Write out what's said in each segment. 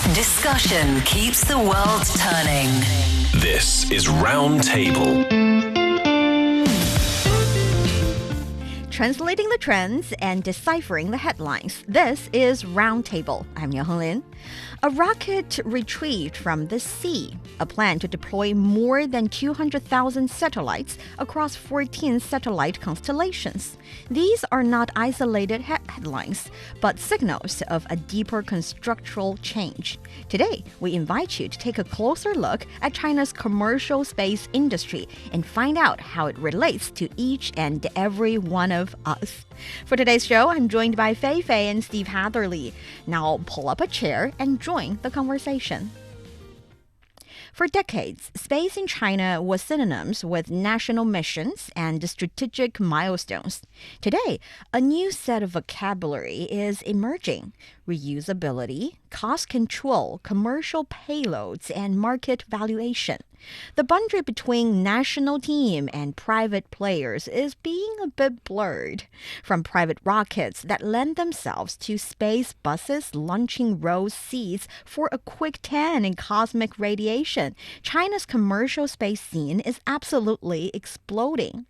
Discussion keeps the world turning. This is Roundtable. Translating the trends and deciphering the headlines. This is Roundtable. I'm Niu Honglin. A rocket retrieved from the sea. A plan to deploy more than 200,000 satellites across 14 satellite constellations. These are not isolated headlines, but signals of a deeper constructural change. Today, we invite you to take a closer look at China's commercial space industry and find out how it relates to each and every one of us. For today's show, I'm joined by Fei Fei and Steve Hatherley. Now pull up a chair and join the conversation. For decades, space in China was synonymous with national missions and strategic milestones. Today, a new set of vocabulary is emerging: reusability, cost control, commercial payloads, and market valuation. The boundary between national team and private players is being a bit blurred. From private rockets that lend themselves to space buses launching rose seeds for a quick tan in cosmic radiation, China's commercial space scene is absolutely exploding.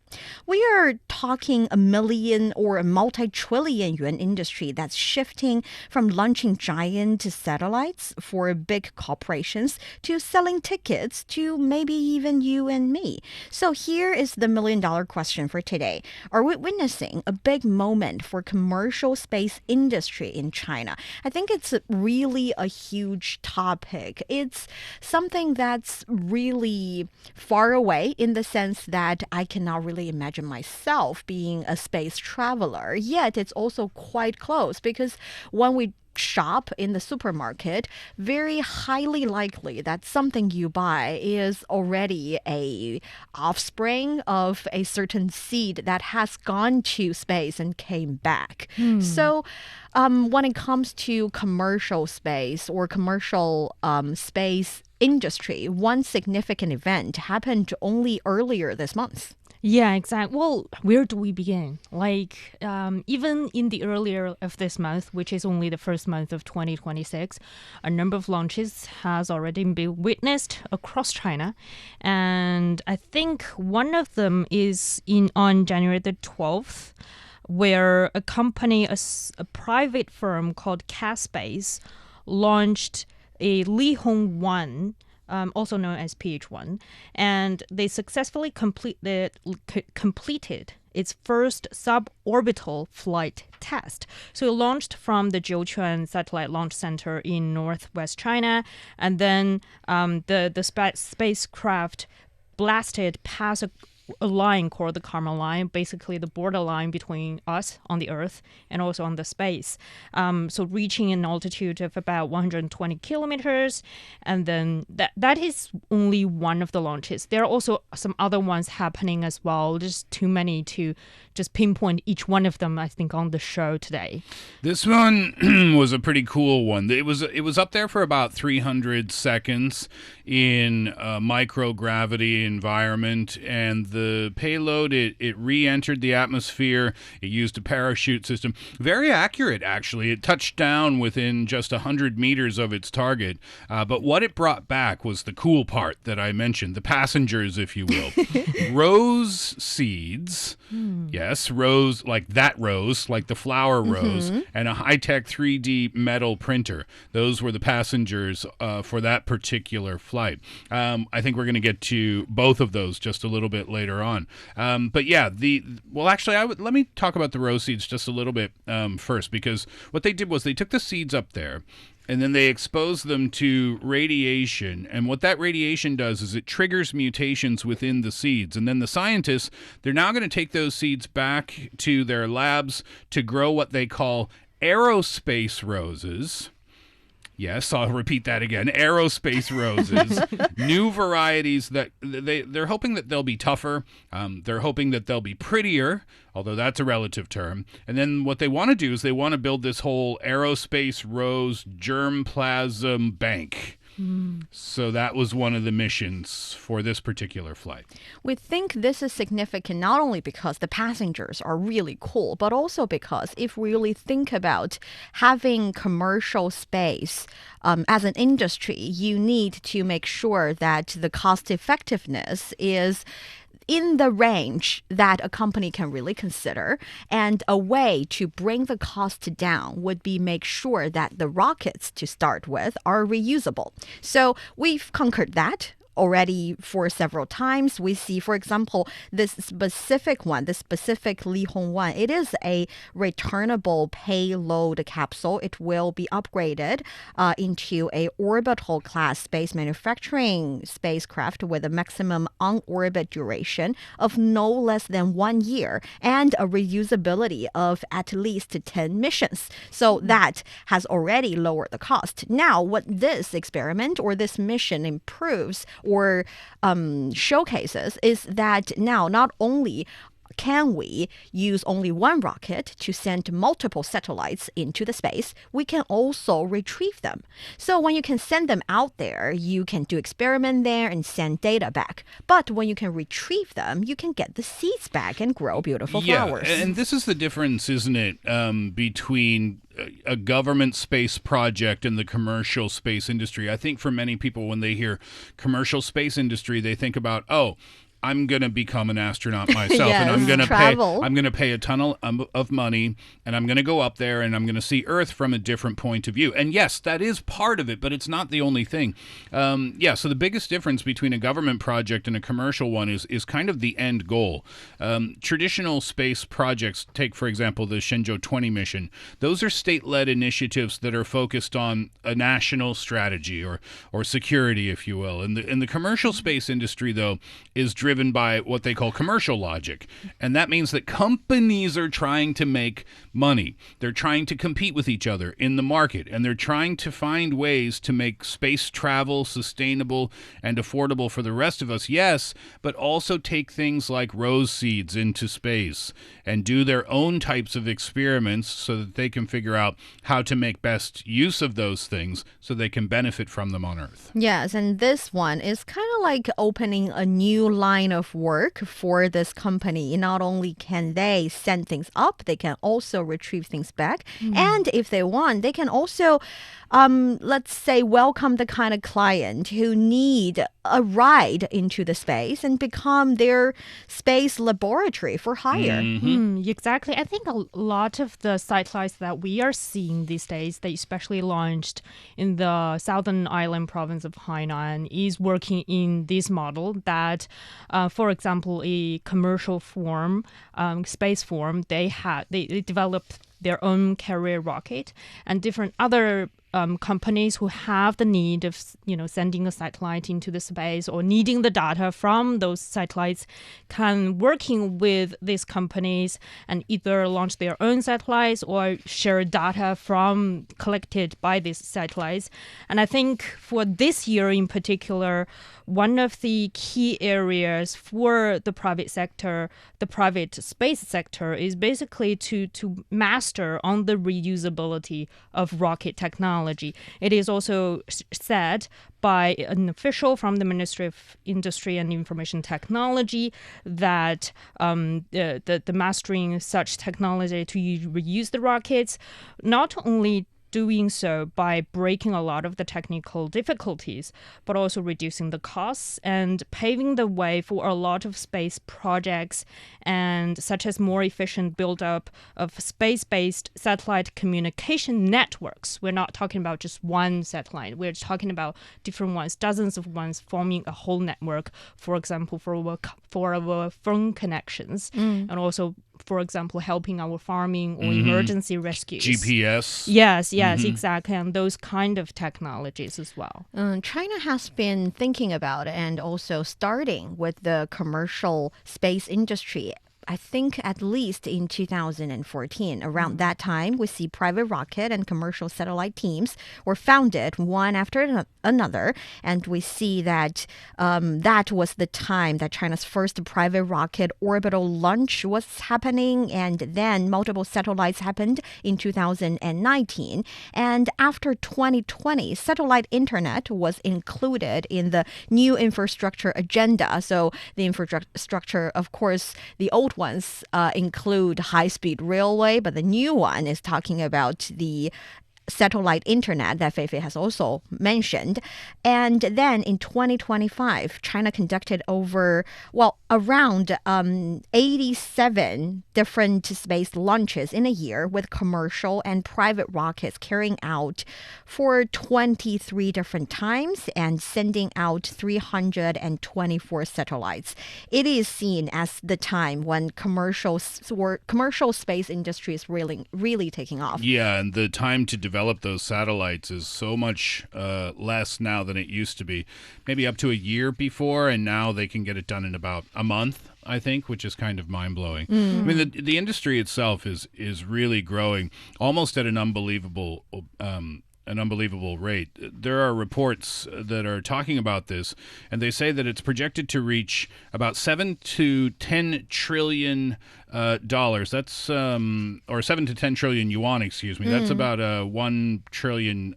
We are talking a million or a multi-trillion yuan industry that's shifting from launching giant satellites for big corporations to selling tickets to maybe even you and me. So here is the million-dollar question for today. Are we witnessing a big moment for commercial space industry in China? I think it's really a huge topic. It's something that's really far away in the sense that I cannot really imagine myself being a space traveler. Yet it's also quite close because when we shop in the supermarket, very highly likely that something you buy is already a offspring of a certain seed that has gone to space and came back. So when it comes to commercial space or commercial space industry, one significant event happened only earlier this month. Yeah, exactly. Well, where do we begin? Even in the earlier of this month, which is only the first month of 2026, a number of launches has already been witnessed across China. And I think one of them is on January the 12th, where a company, a private firm called Caspace, launched a Li Hong 1, also known as PH1, and they successfully completed its first suborbital flight test. So it launched from the Jiuquan Satellite Launch Center in northwest China, and then the spacecraft blasted past a line called the Karma line, basically the borderline between us on the Earth and also on the space. So reaching an altitude of about 120 kilometers. And then that is only one of the launches. There are also some other ones happening as well. There's too many to just pinpoint each one of them, I think, on the show today. This one was a pretty cool one. It was up there for about 300 seconds in a microgravity environment, and the payload, it re-entered the atmosphere. It used a parachute system. Very accurate, actually. It touched down within just 100 meters of its target. But what it brought back was the cool part that I mentioned, the passengers, if you will. Rose seeds. Yes, rose, like that rose, like the flower rose, and a high-tech 3D metal printer. Those were the passengers for that particular flight. I think we're going to get to both of those just a little bit later on. But yeah, let me talk about the rose seeds just a little bit first, because what they did was they took the seeds up there, and then they expose them to radiation. And what that radiation does is it triggers mutations within the seeds. And then the scientists, they're now going to take those seeds back to their labs to grow what they call aerospace roses. Yes, I'll repeat that again. Aerospace roses, new varieties that they're hoping that they'll be tougher. They're hoping that they'll be prettier, although that's a relative term. And then what they want to do is they want to build this whole aerospace rose germplasm bank. So that was one of the missions for this particular flight. We think this is significant not only because the passengers are really cool, but also because if we really think about having commercial space as an industry, you need to make sure that the cost effectiveness is in the range that a company can really consider. And a way to bring the cost down would be make sure that the rockets to start with are reusable. So we've conquered that already for several times. We see, for example, this specific one, the specific Li Hong one, it is a returnable payload capsule. It will be upgraded into a orbital class space manufacturing spacecraft with a maximum on-orbit duration of no less than 1 year and a reusability of at least 10 missions. So that has already lowered the cost. Now, what this experiment or this mission improves or showcases is that now not only can we use only one rocket to send multiple satellites into the space, we can also retrieve them. So when you can send them out there, you can do experiment there and send data back. But when you can retrieve them, you can get the seeds back and grow beautiful flowers. Yeah, and this is the difference, isn't it, between a government space project and the commercial space industry. I think for many people, when they hear commercial space industry, they think about, I'm going to become an astronaut myself, yes, and I'm going to travel. pay a ton of money, and I'm going to go up there, and I'm going to see Earth from a different point of view. And yes, that is part of it, but it's not the only thing. So the biggest difference between a government project and a commercial one is kind of the end goal. Traditional space projects, take for example the Shenzhou 20 mission. Those are state-led initiatives that are focused on a national strategy or security, if you will. And the commercial space industry, though, is driven by what they call commercial logic. And that means that companies are trying to make money. They're trying to compete with each other in the market, and they're trying to find ways to make space travel sustainable and affordable for the rest of us, yes, but also take things like rose seeds into space and do their own types of experiments so that they can figure out how to make best use of those things so they can benefit from them on Earth. Yes, and this one is kind of like opening a new line of work for this company. Not only can they send things up, they can also retrieve things back. And if they want, they can also, let's say, welcome the kind of client who need a ride into the space and become their space laboratory for hire. Exactly. I think a lot of the satellites that we are seeing these days, they especially launched in the southern island province of Hainan, is working in this model that, for example, a commercial form, space form, they developed their own carrier rocket, and different other companies who have the need of sending a satellite into the space or needing the data from those satellites can working with these companies and either launch their own satellites or share data from collected by these satellites. And I think for this year in particular, one of the key areas for the private sector, the private space sector, is basically to master on the reusability of rocket technology. It is also said by an official from the Ministry of Industry and Information Technology that the mastering such technology to reuse the rockets not only doing so by breaking a lot of the technical difficulties, but also reducing the costs and paving the way for a lot of space projects and such as more efficient build-up of space-based satellite communication networks. We're not talking about just one satellite. We're talking about different ones, dozens of ones forming a whole network, for example, for our phone connections, and also, for example, helping our farming or emergency rescues. GPS. Yes, exactly. And those kind of technologies as well. China has been thinking about it and also starting with the commercial space industry I think at least in 2014. Around that time, we see private rocket and commercial satellite teams were founded one after another. And we see that that was the time that China's first private rocket orbital launch was happening. And then multiple satellites happened in 2019. And after 2020, satellite internet was included in the new infrastructure agenda. So the infrastructure, of course, the old ones include high-speed railway, but the new one is talking about the satellite internet that Fei Fei has also mentioned. And then in 2025, China conducted around 87 different space launches in a year, with commercial and private rockets carrying out for 23 different times and sending out 324 satellites. It is seen as the time when commercial space industry is really taking off. Yeah, and the time to develop those satellites is so much less now than it used to be. Maybe up to a year before, and now they can get it done in about a month, I think, which is kind of mind-blowing. I mean, the industry itself is really growing almost at an unbelievable rate. There are reports that are talking about this, and they say that it's projected to reach about 7 to 10 trillion dollars. That's or 7 to 10 trillion yuan, excuse me. That's about $1 trillion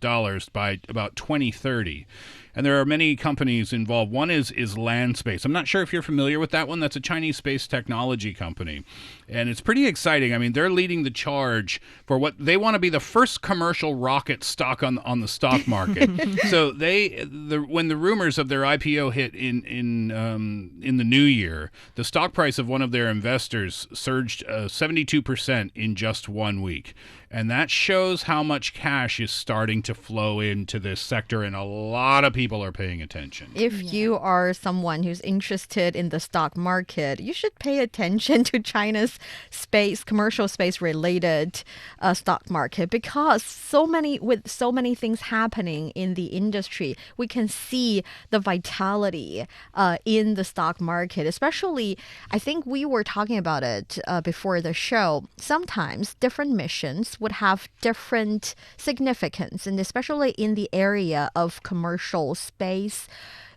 dollars by about 2030. And there are many companies involved. One is Landspace. I'm not sure if you're familiar with that one. That's a Chinese space technology company. And it's pretty exciting. I mean, they're leading the charge for what they want to be the first commercial rocket stock on the stock market. So when the rumors of their IPO hit in the new year, the stock price of one of their investors surged 72% in just 1 week. And that shows how much cash is starting to flow into this sector, and a lot of people are paying attention. If you are someone who's interested in the stock market, you should pay attention to China's commercial space related stock market, because with so many things happening in the industry, we can see the vitality in the stock market. Especially, I think we were talking about it before the show. Sometimes different missions would have different significance, and especially in the area of commercial space,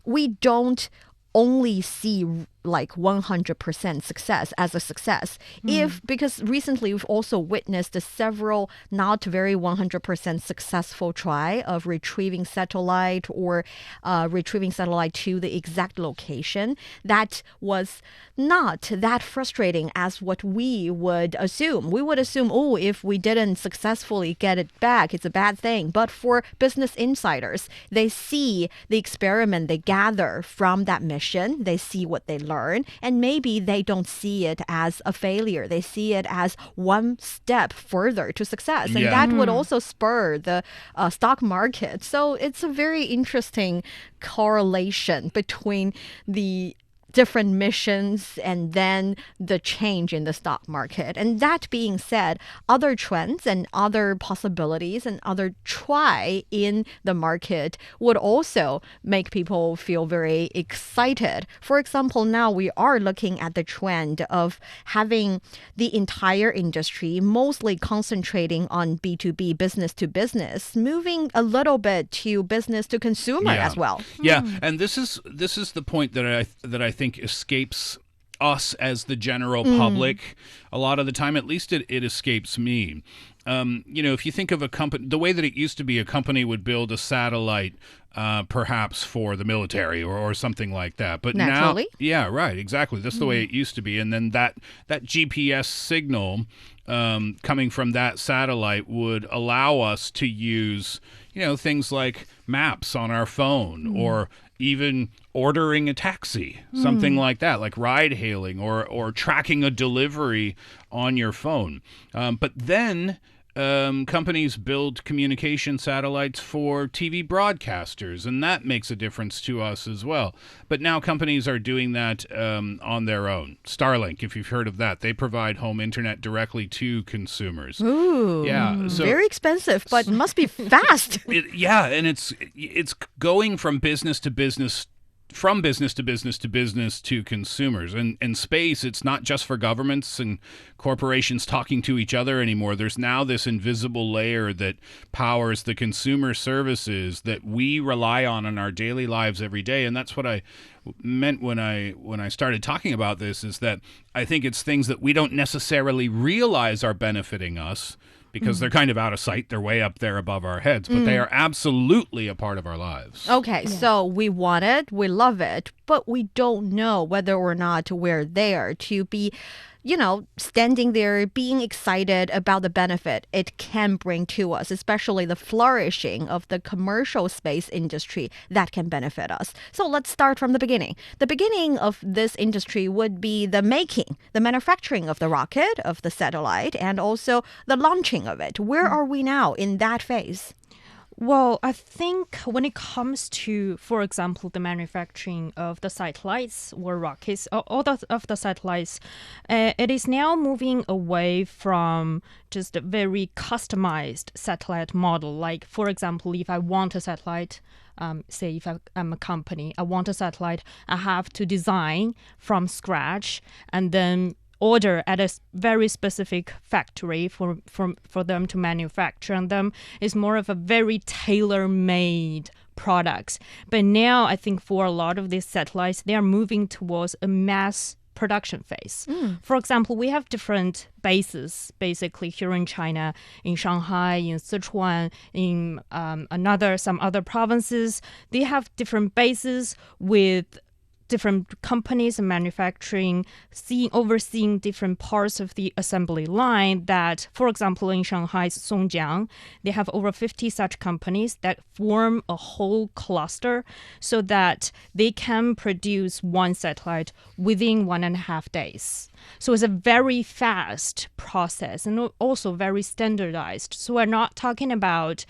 we don't only see like 100% success as a success. Because recently we've also witnessed several not very 100% successful try of retrieving satellite or retrieving satellite to the exact location. That was not that frustrating as what we would assume. We would assume, if we didn't successfully get it back, it's a bad thing. But for business insiders, they see the experiment they gather from that mission. They see what they learn, and maybe they don't see it as a failure. They see it as one step further to success. And that would also spur the stock market. So it's a very interesting correlation between the different missions and then the change in the stock market. And that being said, other trends and other possibilities and other try in the market would also make people feel very excited. For example, now we are looking at the trend of having the entire industry mostly concentrating on B2B, business to business, moving a little bit to business to consumer as well. Yeah, and this is the point that I think escapes us as the general public a lot of the time. At least it escapes me. If you think of a company, the way that it used to be, a company would build a satellite perhaps for the military or something like that. But naturally. Now, yeah, right, exactly. That's the way it used to be. And then that GPS signal coming from that satellite would allow us to use, things like maps on our phone or even ordering a taxi, something like that, like ride hailing or tracking a delivery on your phone. But then companies build communication satellites for TV broadcasters, and that makes a difference to us as well. But now companies are doing that on their own. Starlink, if you've heard of that, they provide home internet directly to consumers. Ooh, yeah, so very expensive, but must be fast. And it's going from business to business from business to business to business to consumers. And space, it's not just for governments and corporations talking to each other anymore. There's now this invisible layer that powers the consumer services that we rely on in our daily lives every day. And that's what I meant when I started talking about this, is that I think it's things that we don't necessarily realize are benefiting us, because they're kind of out of sight. They're way up there above our heads, but they are absolutely a part of our lives. Okay, so we want it, we love it, but we don't know whether or not we're there to be, standing there, being excited about the benefit it can bring to us, especially the flourishing of the commercial space industry that can benefit us. So let's start from the beginning. The beginning of this industry would be the manufacturing of the rocket, of the satellite, and also the launching of it. Where are we now in that phase? Well, I think when it comes to, for example, the manufacturing of the satellites or rockets, all of the satellites, it is now moving away from just a very customized satellite model. Like, for example, if I want a satellite, say if I'm a company, I want a satellite, I have to design from scratch and then order at a very specific factory for them to manufacture, and them is more of a very tailor-made products. But now I think for a lot of these satellites, they are moving towards a mass production phase. For example, we have different bases basically here in China, in Shanghai, in Sichuan, in some other provinces. They have different bases with different companies and manufacturing, overseeing different parts of the assembly line that, for example, in Shanghai's Songjiang, they have over 50 such companies that form a whole cluster so that they can produce one satellite within 1.5 days. So it's a very fast process and also very standardized. So we're not talking about,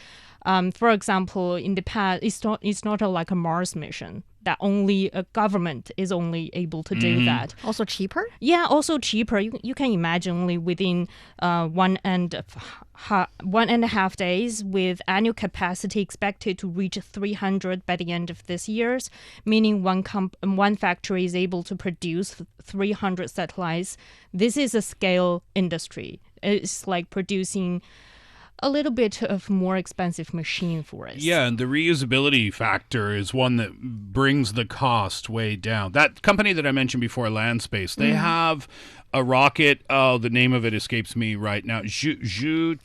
for example, in the past, it's not like a Mars mission that only a government is only able to do that. Also cheaper? Yeah, also cheaper. You can imagine only within 1.5 days, with annual capacity expected to reach 300 by the end of this year, meaning one factory is able to produce 300 satellites. This is a scale industry. It's like producing a little bit of more expensive machine for us. Yeah, and the reusability factor is one that brings the cost way down. That company that I mentioned before, Landspace, they have a rocket. Oh, the name of it escapes me right now. Zhuque.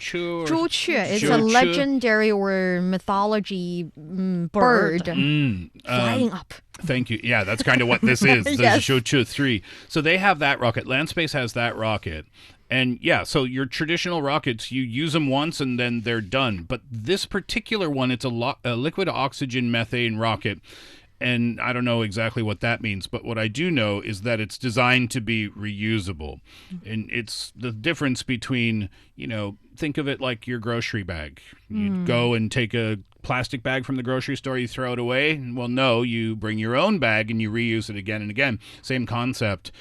It's a legendary or mythology bird flying up. Thank you. Yeah, that's kind of what this is. The Yes. Zhuque 3. So they have that rocket. Landspace has that rocket. And yeah, so your traditional rockets, you use them once and then they're done. But this particular one, it's a liquid oxygen methane rocket. And I don't know exactly what that means, but what I do know is that it's designed to be reusable. And it's the difference between, think of it like your grocery bag. You go and take a plastic bag from the grocery store, you throw it away. Well, no, you bring your own bag and you reuse it again and again. Same concept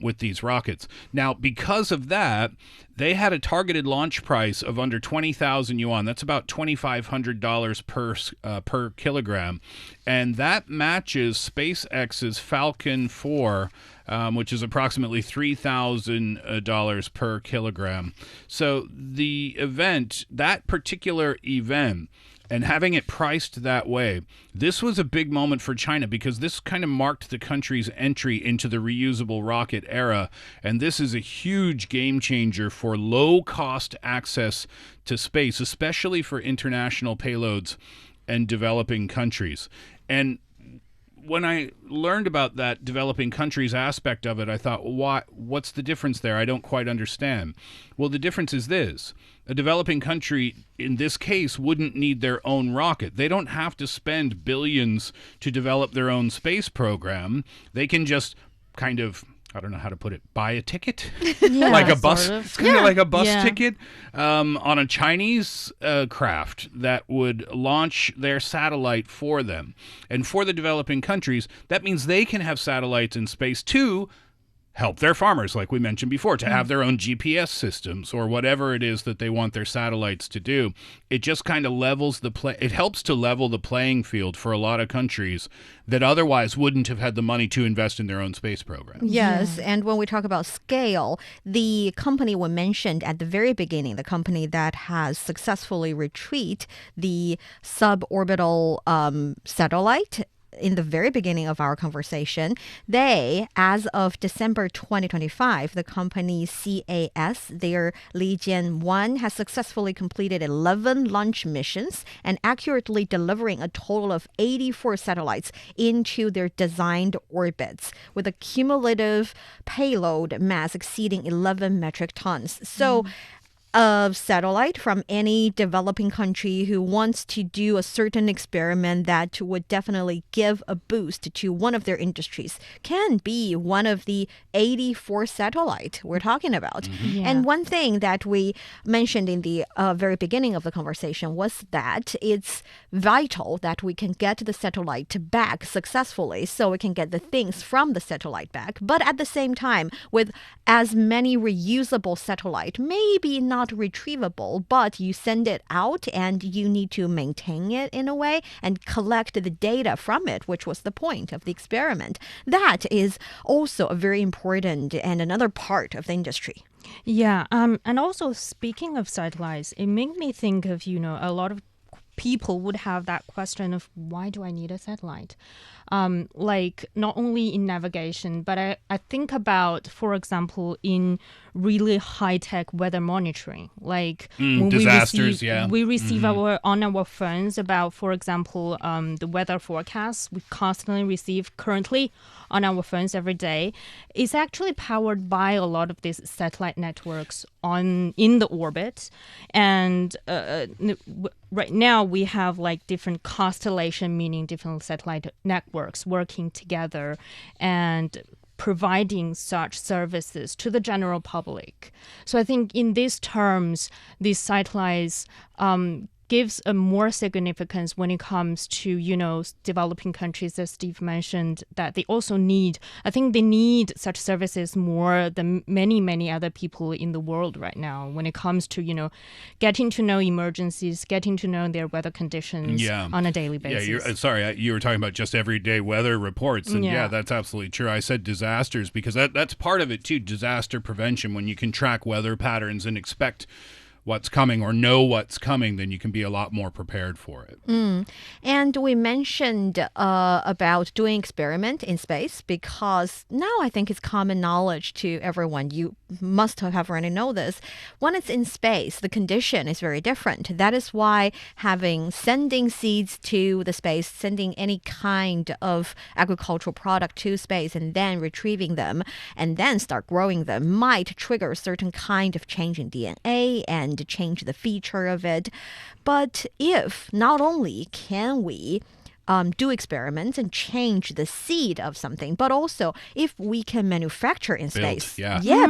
with these rockets. Now, because of that, they had a targeted launch price of under 20,000 yuan. That's about $2,500 per kilogram. And that matches SpaceX's Falcon 4, which is approximately $3,000 per kilogram. So the event, that particular event, and having it priced that way, this was a big moment for China because this kind of marked the country's entry into the reusable rocket era. And this is a huge game changer for low-cost access to space, especially for international payloads and developing countries. And when I learned about that developing countries aspect of it, I thought, what's the difference there? I don't quite understand. Well, the difference is this. A developing country, in this case, wouldn't need their own rocket. They don't have to spend billions to develop their own space program. They can just kind of, I don't know how to put it, buy a ticket? Yeah, like a bus. sort of. It's kind of like a bus Yeah. ticket on a Chinese craft that would launch their satellite for them. And for the developing countries, that means they can have satellites in space too, help their farmers, like we mentioned before, to have their own GPS systems or whatever it is that they want their satellites to do. It just kind of levels it helps to level the playing field for a lot of countries that otherwise wouldn't have had the money to invest in their own space program. Yes, and when we talk about scale, the company we mentioned at the very beginning, the company that has successfully retrieved the suborbital satellite, in the very beginning of our conversation, they, as of December 2025, the company CAS, their Legion 1, has successfully completed 11 launch missions and accurately delivering a total of 84 satellites into their designed orbits, with a cumulative payload mass exceeding 11 metric tons. So, a satellite from any developing country who wants to do a certain experiment that would definitely give a boost to one of their industries can be one of the 84 satellite we're talking about. And one thing that we mentioned in the very beginning of the conversation was that it's vital that we can get the satellite back successfully so we can get the things from the satellite back. But at the same time, with as many reusable satellite, maybe not retrievable, but you send it out and you need to maintain it in a way and collect the data from it, which was the point of the experiment. That is also a very important and another part of the industry. Yeah, and also speaking of satellites, it made me think of, a lot of people would have that question of why do I need a satellite? Like not only in navigation, but I think about, for example, in really high-tech weather monitoring, like when disasters, we receive on our phones about, for example, the weather forecasts we constantly receive currently on our phones every day. It's actually powered by a lot of these satellite networks in the orbit, and right now we have like different constellation, meaning different satellite networks working together and providing such services to the general public. So I think in these terms, these satellites gives a more significance when it comes to, developing countries, as Steve mentioned, that they also need such services more than many, many other people in the world right now when it comes to, getting to know emergencies, getting to know their weather conditions on a daily basis. You were talking about just everyday weather reports. And that's absolutely true. I said disasters because that's part of it too, disaster prevention. When you can track weather patterns and expect what's coming or know what's coming, then you can be a lot more prepared for it. And we mentioned about doing experiment in space because now I think it's common knowledge to everyone. You must have already know this. When it's in space, the condition is very different. That is why sending seeds to the space, sending any kind of agricultural product to space and then retrieving them and then start growing them might trigger a certain kind of change in DNA and change the feature of it. But if not only can we do experiments and change the seed of something, but also if we can manufacture in space,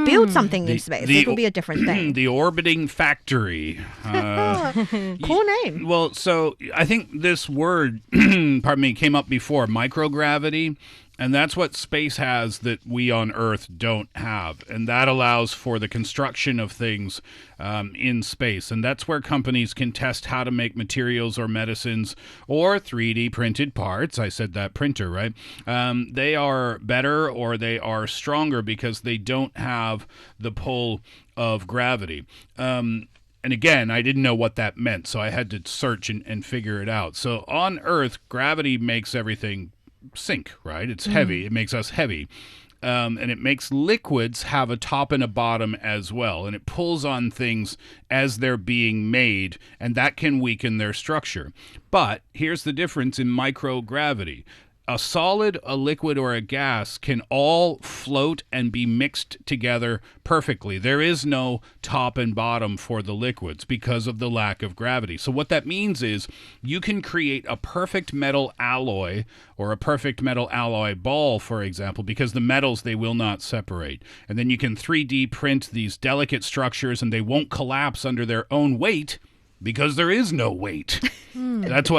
build something in space, it will be a different thing. The orbiting factory. Cool name. Well, so I think this word, came up before, microgravity. And that's what space has that we on Earth don't have. And that allows for the construction of things in space. And that's where companies can test how to make materials or medicines or 3D printed parts. I said that printer, right? They are better or they are stronger because they don't have the pull of gravity. And again, I didn't know what that meant, so I had to search and figure it out. So on Earth, gravity makes everything sink, right? It's heavy. It makes us heavy. And it makes liquids have a top and a bottom as well. And it pulls on things as they're being made, and that can weaken their structure. But here's the difference in microgravity. A solid, a liquid, or a gas can all float and be mixed together perfectly. There is no top and bottom for the liquids because of the lack of gravity. So what that means is you can create a perfect metal alloy or a perfect metal alloy ball, for example, because the metals, they will not separate. And then you can 3D print these delicate structures and they won't collapse under their own weight because there is no weight. That's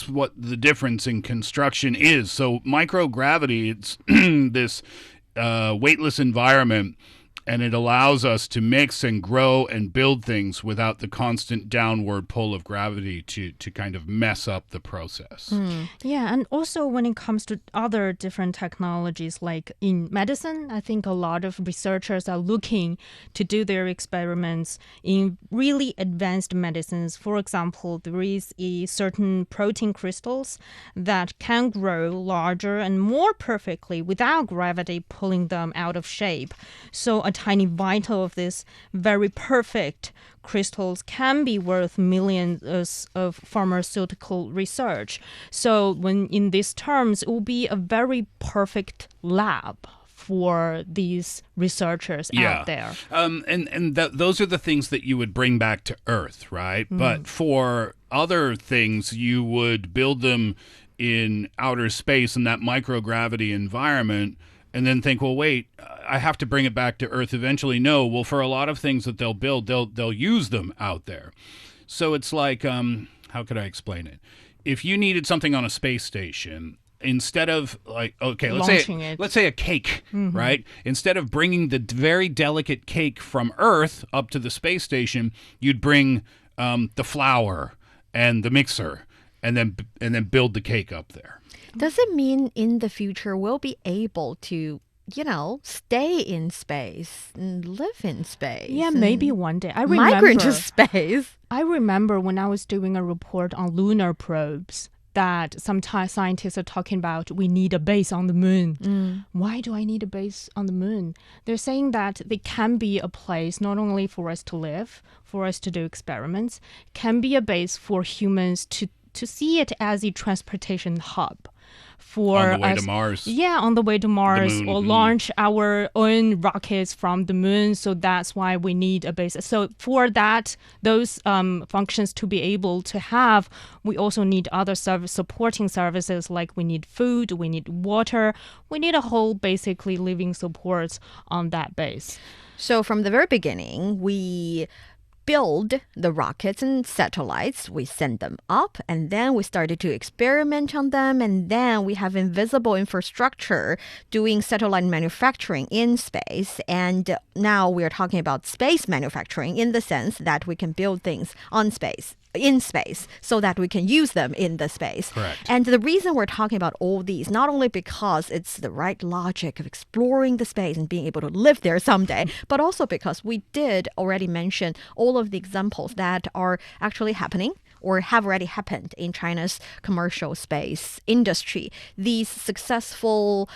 what the difference in construction is. So microgravity, it's this weightless environment, and it allows us to mix and grow and build things without the constant downward pull of gravity to kind of mess up the process. Yeah, and also when it comes to other different technologies, like in medicine, I think a lot of researchers are looking to do their experiments in really advanced medicines. For example, there is a certain protein crystals that can grow larger and more perfectly without gravity pulling them out of shape. So a tiny vital of this very perfect crystals can be worth millions of pharmaceutical research. So when in these terms, it will be a very perfect lab for these researchers out there. Those are the things that you would bring back to Earth, right? But for other things, you would build them in outer space in that microgravity environment, and then think, well, wait, I have to bring it back to Earth eventually. No, well, for a lot of things that they'll build, they'll use them out there. So it's like, how could I explain it? If you needed something on a space station, instead of like, okay, let's say a cake, right? Instead of bringing the very delicate cake from Earth up to the space station, you'd bring the flour and the mixer, and then build the cake up there. Does it mean in the future we'll be able to, stay in space and live in space? Yeah, maybe one day. I remember migrate to space. I remember when I was doing a report on lunar probes that sometimes scientists are talking about we need a base on the moon. Why do I need a base on the moon? They're saying that they can be a place not only for us to live, for us to do experiments, can be a base for humans to see it as a transportation hub. On the way to Mars. Yeah, on the way to Mars, moon, or launch our own rockets from the moon. So that's why we need a base. So for that, those functions to be able to have, we also need other supporting services, like we need food, we need water, we need a whole basically living support on that base. So from the very beginning, we build the rockets and satellites, we send them up, and then we started to experiment on them, and then we have invisible infrastructure doing satellite manufacturing in space, and now we're talking about space manufacturing in the sense that we can build things in space so that we can use them in the space. Correct. And the reason we're talking about all these, not only because it's the right logic of exploring the space and being able to live there someday, but also because we did already mention all of the examples that are actually happening or have already happened in China's commercial space industry. These successful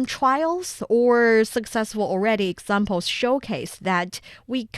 trials or successful already examples showcase that we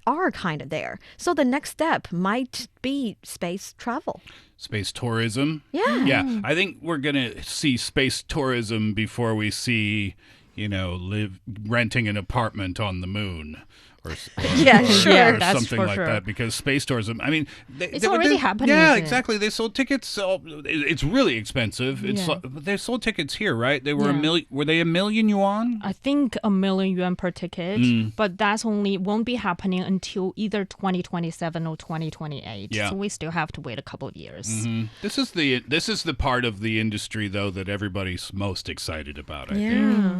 are kind of there. So the next step might be space travel. Space tourism. Yeah. Yeah. I think we're going to see space tourism before we see, renting an apartment on the moon. Or Yeah, sure. Yeah, that's something for like sure. that, because space tourism, I mean, It's already happening, Yeah, isn't it? exactly. They sold tickets. It's really expensive. But they sold tickets here, right? They were were they $1 million yuan? I think $1 million yuan per ticket, but that's won't be happening until either 2027 or 2028. Yeah. So we still have to wait a couple of years. This is the part of the industry, though, that everybody's most excited about, I think. Yeah.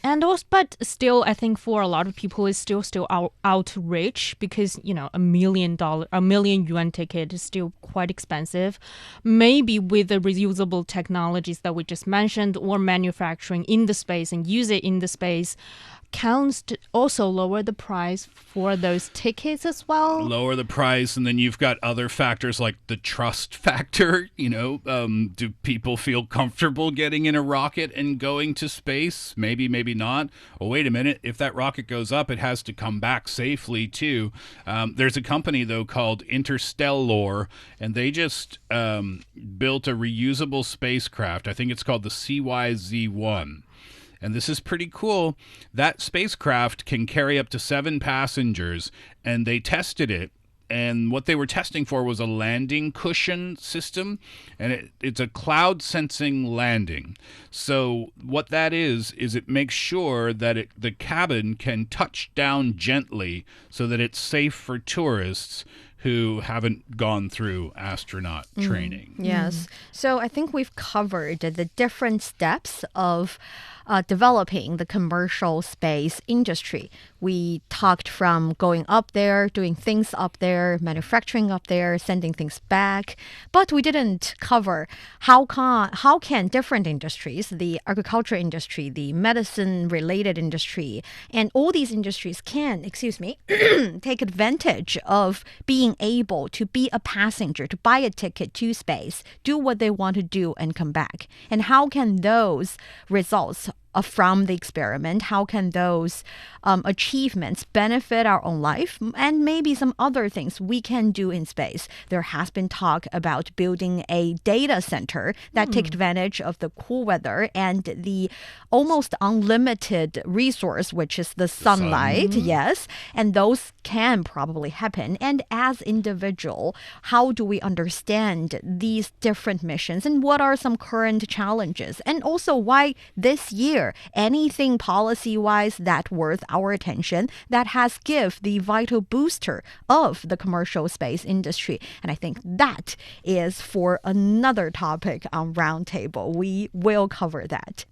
And also, but still, I think for a lot of people, it's still outreach because $1 million yuan ticket is still quite expensive. Maybe with the reusable technologies that we just mentioned, or manufacturing in the space and use it in the space, can also lower the price for those tickets as well. Lower the price, and then you've got other factors like the trust factor. Do people feel comfortable getting in a rocket and going to space? Maybe, maybe not. Oh, wait a minute. If that rocket goes up, it has to come back safely too. There's a company, though, called Interstellar, and they just built a reusable spacecraft. I think it's called the CYZ-1. And this is pretty cool. That spacecraft can carry up to 7 passengers, and they tested it. And what they were testing for was a landing cushion system, and it's a cloud sensing landing. So what that is it makes sure that the cabin can touch down gently so that it's safe for tourists who haven't gone through astronaut training. Yes. So I think we've covered the different steps of developing the commercial space industry. We talked from going up there, doing things up there, manufacturing up there, sending things back, but we didn't cover how can different industries, the agriculture industry, the medicine-related industry, and all these industries can, take advantage of being able to be a passenger, to buy a ticket to space, do what they want to do, and come back. And how can those results from the experiment, how can those achievements benefit our own life and maybe some other things we can do in space? There has been talk about building a data center that take advantage of the cool weather and the almost unlimited resource, which is the sunlight. Yes, and those can probably happen. And as individual, how do we understand these different missions and what are some current challenges? And also why this year, anything policy-wise that worth our attention that has give the vital booster of the commercial space industry. And I think that is for another topic on Roundtable. We will cover that.